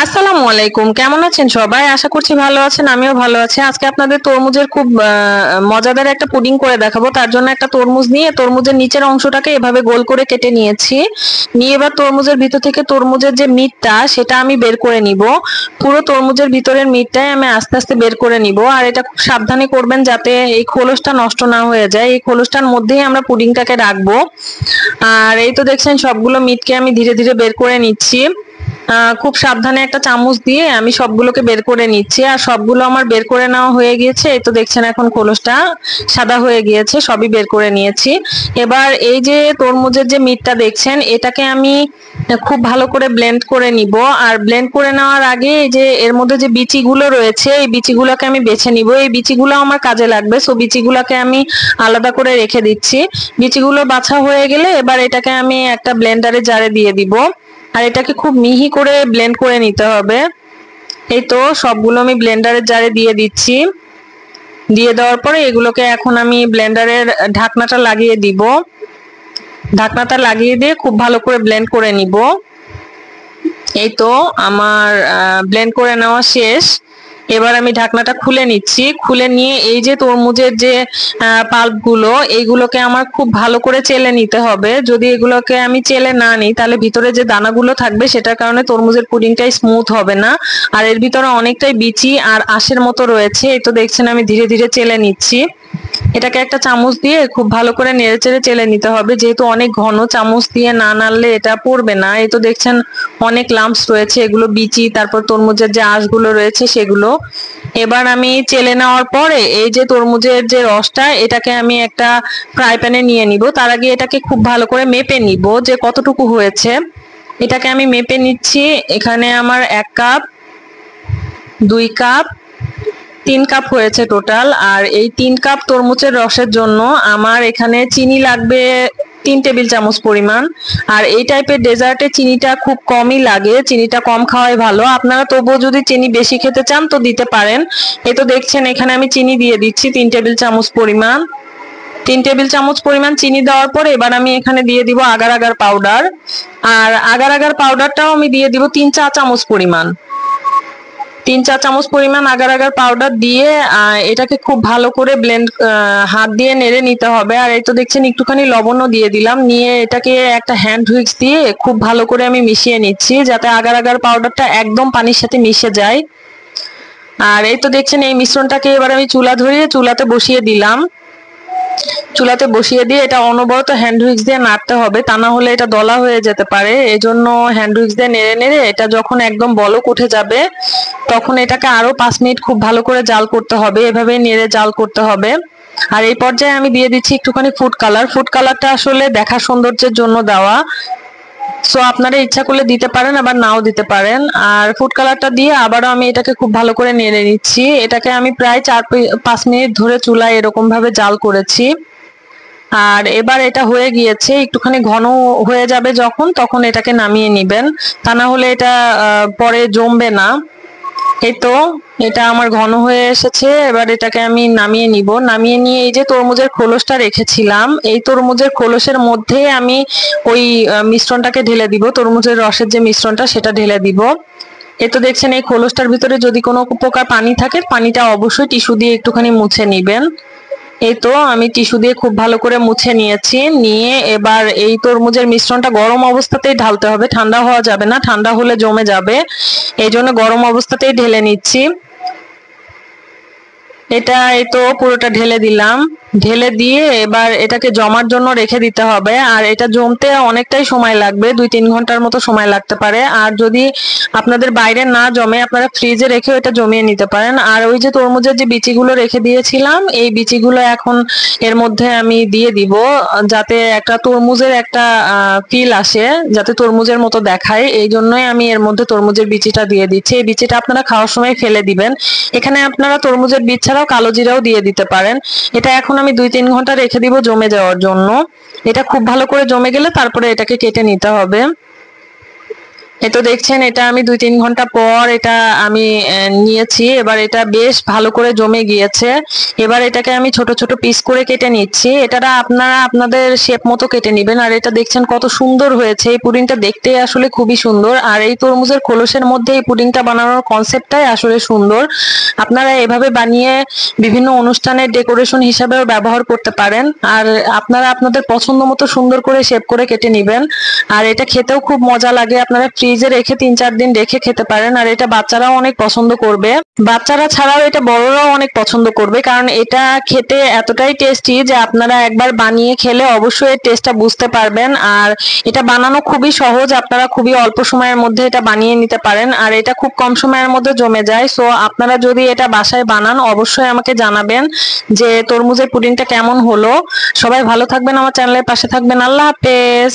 আসসালামু আলাইকুম, কেমন আছেন সবাই? আশা করছি ভালো আছেন, আমিও ভালো আছি। আজকে আপনাদের তরমুজের খুব মজাদার একটা পুডিং করে দেখাবো। তার জন্য একটা তরমুজ নিয়ে তরমুজের নিচের অংশটাকে এভাবে গোল করে কেটে নিয়েছি। নিয়ে এবার তরমুজের ভিতর থেকে তরমুজের যে মিটটা সেটা আমি বের করে নিব। পুরো তরমুজের ভিতরের মিটটাই আমি আস্তে আস্তে বের করে নিব। আর এটা খুব সাবধানে করবেন যাতে এই খোলসটা নষ্ট না হয়ে যায়। এই খোলসটার মধ্যেই আমরা পুডিংটাকে রাখবো। আর এই তো দেখছেন সবগুলো মিটকে আমি ধীরে ধীরে বের করে নিচ্ছি। খুব সাবধানে একটা চামচ দিয়ে আমি সবগুলোকে বের করে নিচ্ছি। আর সবগুলো আমার বের করে নেওয়া হয়ে গিয়েছে। এই তো দেখছেন এখন খোলসটা সাদা হয়ে গিয়েছে, সবই বের করে নিয়েছি। এবার এই যে তরমুজের যে মিটটা দেখছেন এটাকে আমি খুব ভালো করে ব্লেন্ড করে নিব। আর ব্লেন্ড করে নেওয়ার আগে এই যে এর মধ্যে যে বিচিগুলো রয়েছে এই বিচিগুলোকে আমি বেছে নিব। এই বিচিগুলো আমার কাজে লাগবে, সো বিচিগুলোকে আমি আলাদা করে রেখে দিচ্ছি। বিচিগুলো বাছা হয়ে গেলে এবার এটাকে আমি একটা ব্লেন্ডারে জারে দিয়ে দিব। আর এটাকে খুব মিহি করে ব্লেন্ড করে নিতে হবে। এই তো সবগুলো আমি ব্লেন্ডারের জারে দিয়ে দিচ্ছি। দিয়ে দেওয়ার পরে এগুলোকে এখন আমি ব্লেন্ডারের ঢাকনাটা লাগিয়ে দিব। ঢাকনাটা লাগিয়ে দিয়ে খুব ভালো করে ব্লেন্ড করে নিব। এই তো আমার ব্লেন্ড করে নেওয়া শেষ। এবার আমি ঢাকনাটা খুলে নিচ্ছি। খুলে নিয়ে এই যে তরমুজের যে পাল্প গুলো এইগুলোকে আমার খুব ভালো করে চেলে নিতে হবে। যদি এগুলোকে আমি চেলে না নিই তাহলে ভিতরে যে দানাগুলো থাকবে সেটার কারণে তরমুজের পুডিংটাই স্মুথ হবে না। আর এর ভিতরে অনেকটাই বিচি আর আঁশের মতো রয়েছে। এই তো দেখছেন আমি ধীরে ধীরে চেলে নিচ্ছি। এটাকে একটা চামচ দিয়ে খুব ভালো করে নেড়েচেড়ে চেলে নিতে হবে, যেহেতু অনেক ঘন, চামচ দিয়ে না নাড়লে এটা পড়বে না। এই তো দেখছেন অনেক লাম্পস রয়েছে, এগুলো বিচি, তারপর তরমুজের যে আঁশগুলো রয়েছে সেগুলো। এবার আমি চেলে নেওয়ার পরে এই যে তরমুজের যে রসটা এটাকে আমি একটা ফ্রাই প্যানে নিয়ে নিব। তার আগে এটাকে খুব ভালো করে মেপে নিব যে কতটুকু হয়েছে। এটাকে আমি মেপে নিচ্ছি। এখানে আমার 1 কাপ, 2 কাপ, 3 কাপ হয়েছে টোটাল। আর এই 3 কাপ তরমুজের রসের জন্য আমার এখানে চিনি লাগবে 3 টেবিল চামচ পরিমাণ। আর এই টাইপের ডেজার্টে চিনিটা খুব কমই লাগে, চিনিটা কম খাওয়াই ভালো। আপনারা তবুও যদি চিনি বেশি খেতে চান তো দিতে পারেন। এই তো দেখছেন এখানে আমি চিনি দিয়ে দিচ্ছি 3 টেবিল চামচ পরিমাণ। 3 টেবিল চামচ পরিমাণ চিনি দেওয়ার পর এবার আমি এখানে দিয়ে দিব আগার আগার পাউডার। আর আগার আগার পাউডারটাও আমি দিয়ে দিব 3 চা চামচ পরিমাণ। 3 চা চামচ পরিমাণ আগার আগার পাউডার দিয়ে এটাকে খুব ভালো করে ব্লেন্ড, হাত দিয়ে নেড়ে নিতে হবে। আর এই তো দেখছেন একটুখানি লবণও দিয়ে দিলাম। নিয়ে এটাকে একটা হ্যান্ড হুইক্স দিয়ে খুব ভালো করে আমি মিশিয়ে নিচ্ছি যাতে আগার আগার পাউডারটা একদম পানির সাথে মিশে যায়। আর এই তো দেখছেন এই মিশ্রণটাকে এবার আমি চুলা ধরিয়ে চুলাতে বসিয়ে দিলাম। চুলাতে বসিয়ে দিয়ে এটা অনবরত হ্যান্ড হুইক্স দিয়ে নাড়তে হবে, তা না হলে এটা দলা হয়ে যেতে পারে। এই জন্য হ্যান্ড হুইক্স দিয়ে নেড়ে নেড়ে এটা যখন একদম বলক উঠে যাবে তখন এটাকে আরো 5 মিনিট খুব ভালো করে জাল করতে হবে। এভাবে নেড়ে জাল করতে হবে। আর এই পর্যায়ে আমি দিয়ে দিচ্ছি একটুখানি ফুড কালার। ফুড কালারটা আসলে দেখা সৌন্দর্যের জন্য দেওয়া, সো আপনারা ইচ্ছা করলে দিতে পারেন আবার নাও দিতে পারেন। আর ফুড কালারটা দিয়ে আবারও আমি এটাকে খুব ভালো করে নেড়ে নিচ্ছি। এটাকে আমি প্রায় 4-5 মিনিট ধরে চুলায় এরকম ভাবে জাল করেছি। আর এবার এটা হয়ে গিয়েছে, একটুখানি ঘন হয়ে যাবে যখন তখন এটাকে নামিয়ে নিবেন, তা না হলে এটা পরে জমবে না। এই তো এটা আমার ঘন হয়ে এসেছে। এবার এটাকে আমি নামিয়ে নিব। নামিয়ে নিয়ে এই যে তরমুজের খোলসটা রেখেছিলাম এই তরমুজের খোলসের মধ্যে আমি ওই মিশ্রণটাকে ঢেলে দিব। তরমুজের রসের যে মিশ্রণটা সেটা ঢেলে দিব। এই তো দেখছেন এই খোলসটার ভিতরে যদি কোনো প্রকার পানি থাকে পানিটা অবশ্যই টিস্যু দিয়ে একটুখানি মুছে নিবেন। এই তো আমি টিস্যু দিয়ে খুব ভালো করে মুছে নিয়েছি। নিয়ে এবার এই তরমুজের মিশ্রণটা গরম অবস্থাতেই ঢালতে হবে, ঠান্ডা হওয়া যাবে না, ঠান্ডা হলে জমে যাবে। এই জন্য গরম অবস্থাতেই ঢেলে নিচ্ছি। এটা এই তো পুরোটা ঢেলে দিলাম। ঢেলে দিয়ে এবার এটাকে জমার জন্য রেখে দিতে হবে। আর এটা জমতে অনেকটাই সময় লাগবে, 2-3 ঘন্টার মতো সময় লাগতে পারে। আর যদি আপনাদের বাইরে না জমে আপনারা ফ্রিজে রেখে এটা জমিয়ে নিতে পারেন। আর ওই যে তরমুজের যে বিচিগুলো রেখে দিয়েছিলাম এই বিচিগুলো এখন এর মধ্যে আমি দিয়ে দিব, যাতে একটা তরমুজের একটা ফিল আসে, যাতে তরমুজের মতো দেখায়। এই জন্যই আমি এর মধ্যে তরমুজের বিচিটা দিয়ে দিচ্ছি। এই বিচিটা আপনারা খাওয়ার সময় ফেলে দিবেন। এখানে আপনারা তরমুজের বীজ ছাড়াও কালো জিরাও দিয়ে দিতে পারেন। এটা এখন আমি 2-3 ঘন্টা রেখে দিব জমে যাওয়ার জন্য। এটা খুব ভালো করে জমে গেলে তারপরে এটাকে কেটে নিতে হবে। এই তো দেখছেন, এটা আমি 2-3 ঘন্টা পর এটা আমি নিয়েছি। এবার এটা বেশ ভালো করে জমে গিয়েছে। এবার এটাকে আমি ছোট ছোট পিস করে কেটে নিচ্ছি। এটা আপনারা আপনাদের শেপ মতো কেটে নিবেন। আর এটা দেখছেন কত সুন্দর হয়েছে, এই পুডিংটা দেখতে আসলে খুবই সুন্দর। আর এই তরমুজের খোলসের মধ্যে এই পুডিংটা বানানোর কনসেপ্টটাই আসলে সুন্দর। আপনারা এভাবে বানিয়ে বিভিন্ন অনুষ্ঠানের ডেকোরেশন হিসাবেও ব্যবহার করতে পারেন। আর আপনারা আপনাদের পছন্দ মতো সুন্দর করে শেপ করে কেটে নিবেন। আর এটা খেতেও খুব মজা লাগে। আপনারা ফ্রিজে রেখে 3-4 দিন রেখে খেতে পারেন। আর এটা বাচ্চারাও অনেক পছন্দ করবে। বাচ্চারা ছাড়াও এটা বড়রাও অনেক পছন্দ করবে, কারণ এটা খেতে এতটাই টেস্টি যে আপনারা একবার বানিয়ে খেলে অবশ্যই এর টেস্টটা বুঝতে পারবেন। আর এটা বানানো খুবই সহজ, আপনারা খুবই অল্প সময়ের মধ্যে এটা বানিয়ে নিতে পারেন। আর এটা খুব কম সময়ের মধ্যে জমে যায়। সো আপনারা যদি এটা বাসায় বানান অবশ্যই আমাকে জানাবেন যে তরমুজের পুডিংটা কেমন হলো। সবাই ভালো থাকবেন, আমার চ্যানেলের পাশে থাকবেন। আল্লাহ হাফেজ।